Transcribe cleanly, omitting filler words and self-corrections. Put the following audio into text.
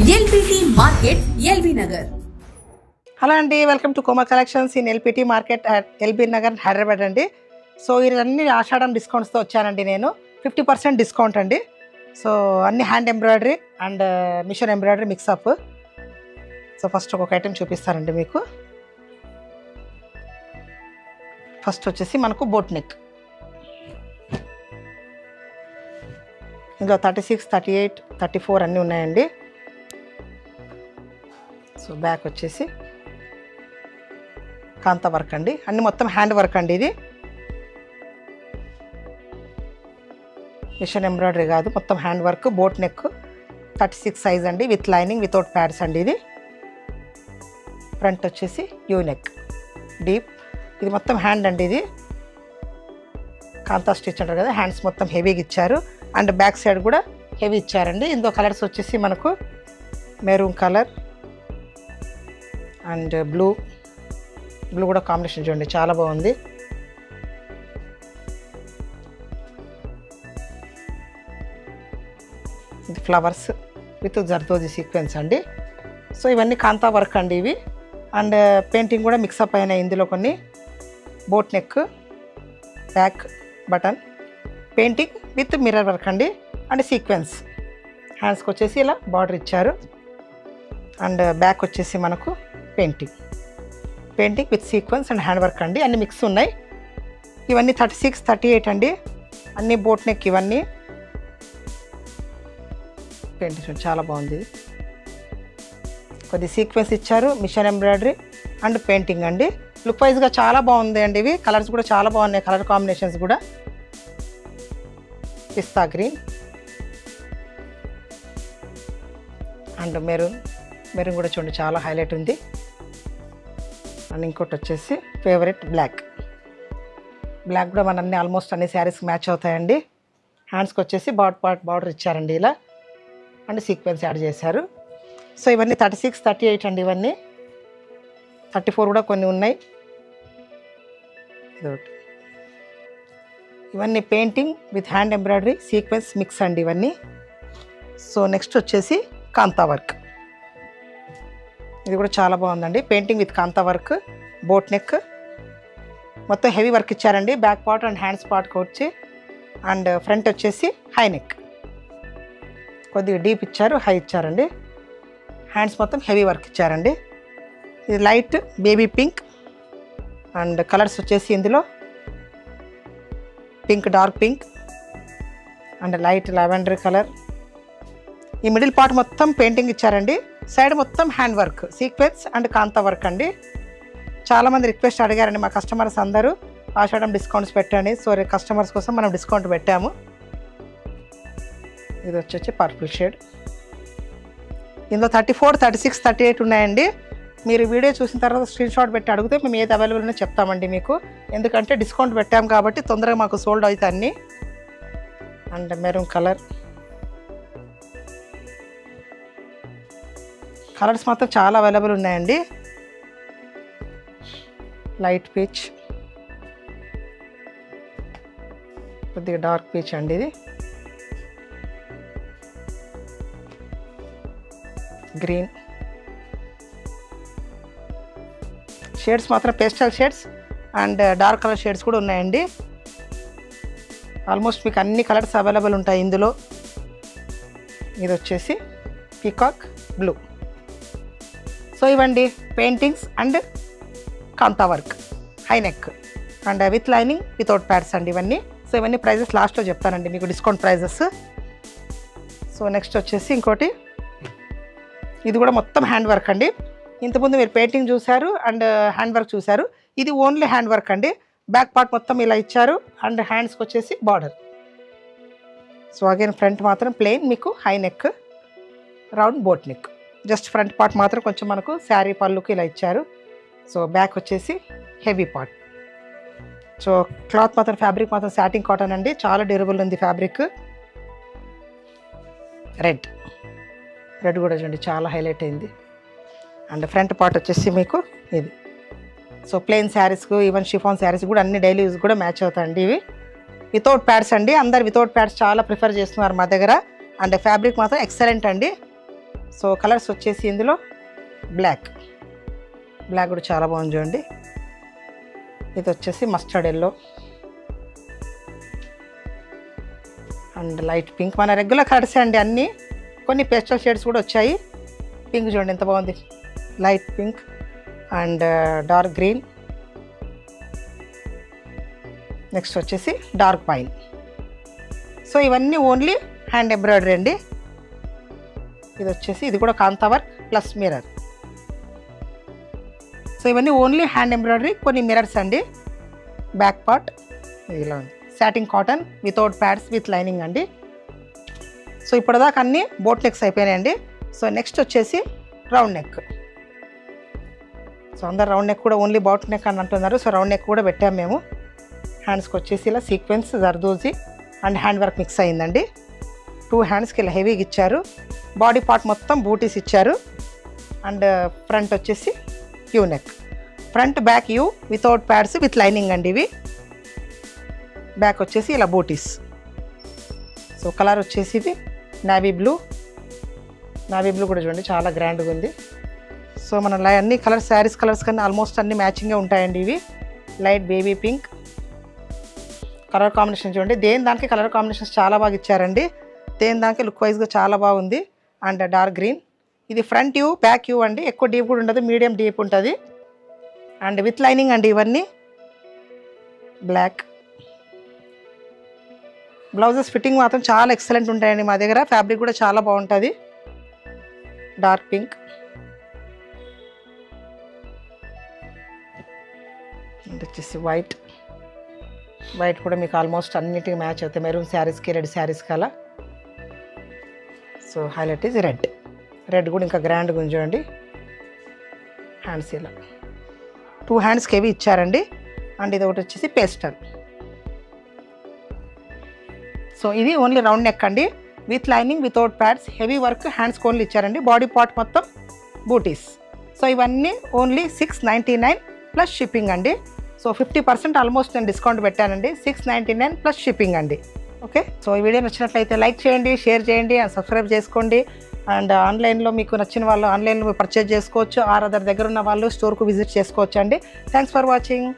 LPT market LB Nagar. Hello అండి, welcome to Komal collections in LPT market at LB Nagar Hyderabad అండి. So ఇవన్నీ ఆషాఢం డిస్కౌంట్స్తో వచ్చానండి. నేను 50% డిస్కౌంట్ అండి. సో అన్ని hand embroidery and machine embroidery mixup. So first ఒక ఐటెం చూపిస్తానండి మీకు. ఫస్ట్ వచ్చేసి మనకు బోట్ నెక్. ఇందులో 36, 38, 34 అన్నీ ఉన్నాయండి. సో బ్యాక్ వచ్చేసి కాంతా వర్క్ అండి, అన్ని మొత్తం హ్యాండ్ వర్క్ అండి. ఇది మిషన్ ఎంబ్రాయిడరీ కాదు, మొత్తం hand work. Boat neck 36 size అండి, విత్ లైనింగ్, వితౌట్ ప్యాడ్స్ అండి. ఇది ఫ్రంట్ వచ్చేసి యూ నెక్ డీప్. ఇది మొత్తం హ్యాండ్ అండి. ఇది కాంతా స్టిచ్ అంటారు కదా, హ్యాండ్స్ మొత్తం హెవీగా ఇచ్చారు. అండ్ బ్యాక్ సైడ్ కూడా హెవీ ఇచ్చారండి. ఇందులో కలర్స్ వచ్చేసి మనకు మెరూన్ కలర్ అండ్ బ్లూ కూడా కాంబినేషన్ చూడండి, చాలా బాగుంది. ఇది ఫ్లవర్స్ విత్ జర్దోజీ సీక్వెన్స్ అండి. సో ఇవన్నీ కాంతా వర్క్ అండి ఇవి. అండ్ పెయింటింగ్ కూడా మిక్సప్ అయినాయి ఇందులో కొన్ని. Boat neck, back button, painting with mirror work అండి. అండ్ సీక్వెన్స్ హ్యాండ్స్కి వచ్చేసి ఇలా బార్డర్ ఇచ్చారు. అండ్ బ్యాక్ వచ్చేసి మనకు painting with sequence and hand work అండి. అన్ని మిక్స్ ఉన్నాయి. ఇవన్నీ 36, 38 అండి. అన్ని బోట్ నెక్. ఇవన్నీ పెయింటింగ్ చాలా బాగుంది. ఇది కొద్ది సీక్వెన్స్ ఇచ్చారు, మిషన్ ఎంబ్రాయిడరీ అండ్ పెయింటింగ్ అండి. లుక్ వైజ్గా చాలా బాగుంది అండి. ఇవి కలర్స్ కూడా చాలా బాగున్నాయి, కలర్ కాంబినేషన్స్ కూడా. పిస్తా గ్రీన్ అండ్ మెరూన్ కూడా చూడండి, చాలా హైలైట్ ఉంది. అండ్ ఇంకోటి వచ్చేసి ఫేవరెట్ బ్లాక్ కూడా మన అన్ని ఆల్మోస్ట్ అన్ని శారీస్కి మ్యాచ్ అవుతాయండి. హ్యాండ్స్కి వచ్చేసి బార్డర్ ఇచ్చారండి ఇలా. అండ్ సీక్వెన్స్ యాడ్ చేశారు. సో ఇవన్నీ 36, 38 అండి. ఇవన్నీ 34 కూడా కొన్ని ఉన్నాయి. ఇదొకటి. ఇవన్నీ painting with hand embroidery sequence mix అండి ఇవన్నీ. సో నెక్స్ట్ వచ్చేసి కాంతా వర్క్. ఇది కూడా చాలా బాగుందండి. Painting with kantha work, boat neck, మొత్తం హెవీ వర్క్ ఇచ్చారండి. బ్యాక్ పార్ట్ అండ్ హ్యాండ్స్ పార్ట్కి వచ్చి. అండ్ ఫ్రంట్ వచ్చేసి హై నెక్, కొద్దిగా డీప్ ఇచ్చారు, హై ఇచ్చారండి. హ్యాండ్స్ మొత్తం హెవీ వర్క్ ఇచ్చారండి. ఇది light baby pink. And colours వచ్చేసి ఇందులో pink, dark pink and light lavender colour. ఈ మిడిల్ పార్ట్ మొత్తం పెయింటింగ్ ఇచ్చారండి. సైడ్ మొత్తం hand work, sequence and kantha work అండి. చాలామంది రిక్వెస్ట్ అడిగారండి మా కస్టమర్స్ అందరూ, ఆషాఢం డిస్కౌంట్స్ పెట్టండి. సో కస్టమర్స్ కోసం మనం డిస్కౌంట్ పెట్టాము. ఇది వచ్చేసి పర్పుల్ షేడ్. ఇందులో 34, 36, 38 ఉన్నాయండి. మీరు వీడియో చూసిన తర్వాత స్క్రీన్ షాట్ పెట్టి అడిగితే మేము ఏది అవైలబుల్ ఉందో చెప్తామండి మీకు. ఎందుకంటే డిస్కౌంట్ పెట్టాము కాబట్టి తొందరగా మాకు సోల్డ్ అవుతాయి అన్నీ. అండ్ మెరూన్ కలర్స్ మాత్రం చాలా అవైలబుల్ ఉన్నాయండి. లైట్ పీచ్, కొద్దిగా డార్క్ పీచ్ అండి. ఇది గ్రీన్. షేడ్స్ మాత్రం pastel shades and dark colour shades కూడా ఉన్నాయండి. ఆల్మోస్ట్ మీకు అన్ని కలర్స్ అవైలబుల్ ఉంటాయి ఇందులో. ఇది వచ్చేసి పీకాక్ బ్లూ. సో ఇవండి paintings and kantha work, high neck and with lining, without pads అండి ఇవన్నీ. సో ఇవన్నీ ప్రైజెస్ లాస్ట్లో చెప్తానండి మీకు, డిస్కౌంట్ ప్రైజెస్. సో నెక్స్ట్ వచ్చేసి ఇంకోటి, ఇది కూడా మొత్తం హ్యాండ్ వర్క్ అండి. ఇంతకుముందు మీరు పెయింటింగ్ చూశారు అండ్ హ్యాండ్ వర్క్ చూశారు. ఇది ఓన్లీ హ్యాండ్ వర్క్ అండి. బ్యాక్ పార్ట్ మొత్తం ఇలా ఇచ్చారు అండ్ హ్యాండ్స్కి వచ్చేసి బార్డర్. సో అగైన్ ఫ్రంట్ మాత్రం ప్లెయిన్, మీకు high neck, round boat neck. Just front part మాత్రం కొంచెం మనకు శారీ పళ్ళుకి ఇలా ఇచ్చారు. సో బ్యాక్ వచ్చేసి హెవీ పార్ట్. సో క్లాత్ మాత్రం, ఫ్యాబ్రిక్ మాత్రం సాటిన్ కాటన్ అండి, చాలా డ్యూరబుల్ ఉంది ఫ్యాబ్రిక్. రెడ్ కూడా చూడండి, చాలా హైలైట్ అయింది. అండ్ ఫ్రంట్ పార్ట్ వచ్చేసి మీకు ఇది. సో ప్లెయిన్ శారీస్కు, ఈవెన్ షిఫాన్ శారీస్ కూడా అన్ని డైలీ యూజ్ కూడా మ్యాచ్ అవుతాయండి ఇవి. వితౌట్ ప్యాడ్స్ అండి, అందరు వితౌట్ ప్యాడ్స్ చాలా ప్రిఫర్ చేస్తున్నారు మా దగ్గర. అండ్ ఫ్యాబ్రిక్ మాత్రం ఎక్సలెంట్ అండి. సో కలర్స్ వచ్చేసి ఇందులో బ్లాక్ కూడా చాలా బాగుంది చూడండి. ఇది వచ్చేసి mustard yellow and light pink. మన రెగ్యులర్ కలర్స్ అండి అన్నీ, కొన్ని పేస్టల్ షేడ్స్ కూడా వచ్చాయి. పింక్ చూడండి ఎంత బాగుంది, light pink and dark green. Next వచ్చేసి డార్క్ పైన్. సో ఇవన్నీ ఓన్లీ హ్యాండ్ ఎంబ్రాయిడరీ అండి. ఇది వచ్చేసి ఇది కూడా కాంతా వర్క్ ప్లస్ మిర్రర్. సో ఇవన్నీ ఓన్లీ హ్యాండ్ ఎంబ్రాయిడరీ, కొన్ని మిర్రర్స్ అండి. బ్యాక్ పార్ట్ ఇలా ఉంది, satin cotton without pods with lining అండి. సో ఇప్పటిదాకా అన్నీ బోట్ నెక్స్ అయిపోయినాయండి. సో నెక్స్ట్ వచ్చేసి రౌండ్ నెక్. సో అందరు రౌండ్ నెక్ కూడా ఓన్లీ బాట్ నెక్ అని అంటున్నారు. సో రౌండ్ నెక్ కూడా పెట్టాము మేము. హ్యాండ్స్కి వచ్చేసి ఇలా sequence zardozi and hand work mix అయిందండి. 2 హ్యాండ్స్కి ఇలా హెవీగా ఇచ్చారు. బాడీ పార్ట్ మొత్తం బూటీస్ ఇచ్చారు. అండ్ ఫ్రంట్ వచ్చేసి U neck, front back you without pods with lining అండి. ఇవి బ్యాక్ వచ్చేసి ఇలా బూటీస్. సో కలర్ వచ్చేసి ఇది నావీ బ్లూ కూడా చూడండి చాలా గ్రాండ్గా ఉంది. సో మన అన్ని కలర్స్ శారీస్ కలర్స్ కన్నా ఆల్మోస్ట్ అన్ని మ్యాచింగ్గా ఉంటాయండి. ఇవి light baby pink colour combination చూడండి. దేని దానికి కలర్ కాంబినేషన్స్ చాలా బాగా ఇచ్చారండి. దేని దానికి లుక్ వైజ్గా చాలా బాగుంది. And dark green. ఇది ఫ్రంట్ యూ బ్యాక్ యూ అండి, ఎక్కువ డీప్ కూడా ఉండదు, మీడియం డీప్ ఉంటుంది. అండ్ విత్ లైనింగ్ అండి ఇవన్నీ. బ్లాక్ బ్లౌజెస్ ఫిట్టింగ్ మాత్రం చాలా ఎక్సలెంట్ ఉంటాయండి మా దగ్గర. ఫ్యాబ్రిక్ కూడా చాలా బాగుంటుంది. డార్క్ పింక్ అండ్ వచ్చేసి వైట్ కూడా మీకు ఆల్మోస్ట్ అన్నిటికీ మ్యాచ్ అవుతాయి. మెరూన్ శారీస్కి రెడ్ శారీస్కి అలా. సో హైలైట్ ఈజ్ రెడ్ కూడా ఇంకా గ్రాండ్గా ఉంది చూడండి. హ్యాండ్స్ ఇలా 2 హ్యాండ్స్కి ఏవి ఇచ్చారండి. అండ్ ఇది ఒకటి వచ్చేసి పేస్టల్. సో ఇది ఓన్లీ రౌండ్ నెక్ అండి, with lining without pods, heavy work, hands only ఇచ్చారండి. బాడీ పార్ట్ మొత్తం బూటీస్. సో ఇవన్నీ ఓన్లీ 699 ప్లస్ షిప్పింగ్ అండి. సో 50% ఆల్మోస్ట్ నేను డిస్కౌంట్ పెట్టానండి. 699 ప్లస్ షిప్పింగ్ అండి. ఓకే, సో ఈ వీడియో నచ్చినట్లయితే లైక్ చేయండి, షేర్ చేయండి అండ్ సబ్స్క్రైబ్ చేసుకోండి. అండ్ ఆన్లైన్లో మీకు నచ్చిన వాళ్ళు ఆన్లైన్లో పర్చేజ్ చేసుకోవచ్చు. ఆర్ అదర్ దగ్గర ఉన్న వాళ్ళు స్టోర్కు విజిట్ చేసుకోవచ్చు అండి. Thanks for watching.